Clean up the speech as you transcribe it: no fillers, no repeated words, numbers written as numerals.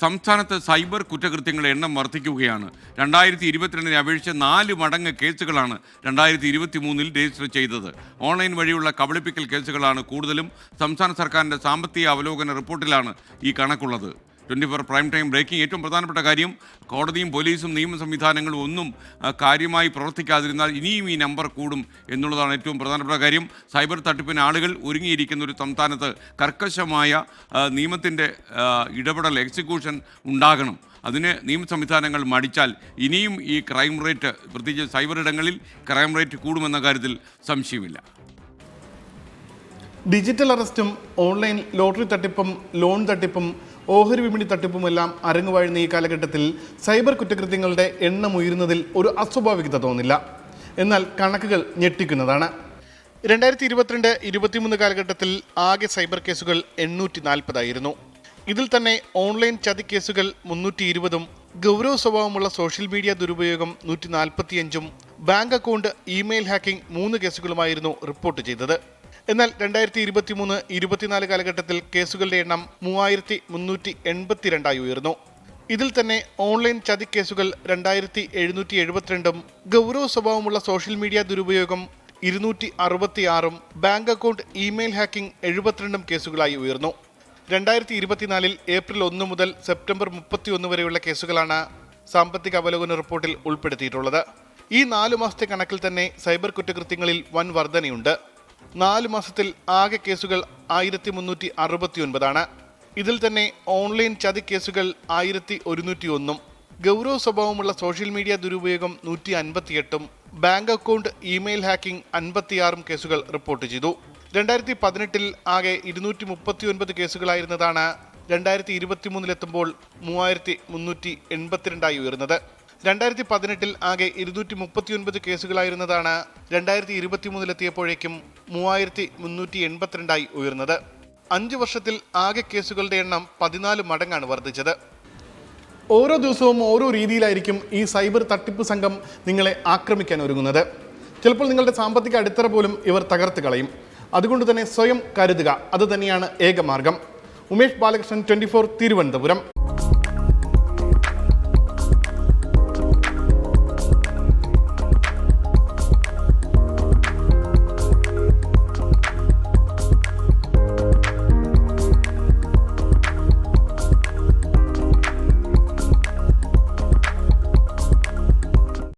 സംസ്ഥാനത്ത് സൈബർ കുറ്റകൃത്യങ്ങളുടെ എണ്ണം വർദ്ധിക്കുകയാണ്. 2022 അപേക്ഷിച്ച് 4 മടങ്ങ് കേസുകളാണ് 2023 രജിസ്റ്റർ ചെയ്തത്. ഓൺലൈൻ വഴിയുള്ള കബളിപ്പിക്കൽ കേസുകളാണ് കൂടുതലും. സംസ്ഥാന സർക്കാരിൻ്റെ സാമ്പത്തിക അവലോകന റിപ്പോർട്ടിലാണ് ഈ കണക്കുള്ളത്. 24 പ്രൈം ടൈം ബ്രേക്കിംഗ്. ഏറ്റവും പ്രധാനപ്പെട്ട കാര്യം, കോടതിയും പോലീസും നിയമ സംവിധാനങ്ങളും ഒന്നും കാര്യമായി പ്രവർത്തിക്കാതിരുന്നാൽ ഇനിയും ഈ നമ്പർ കൂടും എന്നുള്ളതാണ് ഏറ്റവും പ്രധാനപ്പെട്ട കാര്യം. സൈബർ തട്ടിപ്പിന് ആളുകൾ ഒരുങ്ങിയിരിക്കുന്ന ഒരു സംസ്ഥാനത്ത് കർക്കശമായ നിയമത്തിൻ്റെ ഇടപെടൽ, എക്സിക്യൂഷൻ ഉണ്ടാകണം. അതിന് നിയമ സംവിധാനങ്ങൾ മടിച്ചാൽ ഇനിയും ഈ ക്രൈം റേറ്റ്, പ്രത്യേകിച്ച് സൈബർ ഇടങ്ങളിൽ ക്രൈം റേറ്റ് കൂടുമെന്ന കാര്യത്തിൽ സംശയമില്ല. ഡിജിറ്റൽ അറസ്റ്റും ഓൺലൈൻ ലോട്ടറി തട്ടിപ്പും ലോൺ തട്ടിപ്പും ഓഹരി വിപണി തട്ടിപ്പുമെല്ലാം അരങ്ങുവാഴുന്ന ഈ കാലഘട്ടത്തിൽ സൈബർ കുറ്റകൃത്യങ്ങളുടെ എണ്ണം ഉയരുന്നതിൽ ഒരു അസ്വാഭാവികത തോന്നില്ല. എന്നാൽ കണക്കുകൾ ഞെട്ടിക്കുന്നതാണ്. 2022-23 കാലഘട്ടത്തിൽ ആകെ സൈബർ കേസുകൾ 840 ഇതിൽ തന്നെ ഓൺലൈൻ ചതി കേസുകൾ 320, ഗൗരവ സ്വഭാവമുള്ള സോഷ്യൽ മീഡിയ ദുരുപയോഗം 145, ബാങ്ക് അക്കൗണ്ട് ഇമെയിൽ ഹാക്കിംഗ് 3 കേസുകളുമായിരുന്നു റിപ്പോർട്ട് ചെയ്തത്. എന്നാൽ 2023-24 കാലഘട്ടത്തിൽ കേസുകളുടെ എണ്ണം 3382 ഉയർന്നു. ഇതിൽ തന്നെ ഓൺലൈൻ ചതി കേസുകൾ 2772, ഗൗരവ സ്വഭാവമുള്ള സോഷ്യൽ മീഡിയ ദുരുപയോഗം 266, ബാങ്ക് അക്കൗണ്ട് ഇമെയിൽ ഹാക്കിംഗ് 72 കേസുകളായി ഉയർന്നു. 2024 ഏപ്രിൽ 1 മുതൽ സെപ്റ്റംബർ 31 വരെയുള്ള കേസുകളാണ് സാമ്പത്തിക അവലോകന റിപ്പോർട്ടിൽ ഉൾപ്പെടുത്തിയിട്ടുള്ളത്. ഈ 4 മാസത്തെ കണക്കിൽ തന്നെ സൈബർ കുറ്റകൃത്യങ്ങളിൽ വൻ വർധനയുണ്ട്. 4 മാസത്തിൽ ആകെ കേസുകൾ 1369. ഇതിൽ തന്നെ ഓൺലൈൻ ചതി കേസുകൾ 1101, ഗൗരവ സ്വഭാവമുള്ള സോഷ്യൽ മീഡിയ ദുരുപയോഗം 158, ബാങ്ക് അക്കൗണ്ട് ഇമെയിൽ ഹാക്കിംഗ് 56 കേസുകൾ റിപ്പോർട്ട് ചെയ്തു. 2018 ആകെ 239 കേസുകളായിരുന്നതാണ് 2023 3382 ഉയർന്നത്. 2018 ആകെ 239 കേസുകളായിരുന്നതാണ് 2023 3382 ഉയർന്നത്. 5 വർഷത്തിൽ ആകെ കേസുകളുടെ എണ്ണം 14 മടങ്ങാണ് വർദ്ധിച്ചത്. ഓരോ ദിവസവും ഓരോ രീതിയിലായിരിക്കും ഈ സൈബർ തട്ടിപ്പ് സംഘം നിങ്ങളെ ആക്രമിക്കാൻ ഒരുങ്ങുന്നത്. ചിലപ്പോൾ നിങ്ങളുടെ സാമ്പത്തിക അടിത്തറ പോലും ഇവർ തകർത്ത് കളയും. അതുകൊണ്ട് തന്നെ സ്വയം കരുതുക, അത് തന്നെയാണ് ഏക മാർഗം. ഉമേഷ് ബാലകൃഷ്ണൻ, 24 തിരുവനന്തപുരം.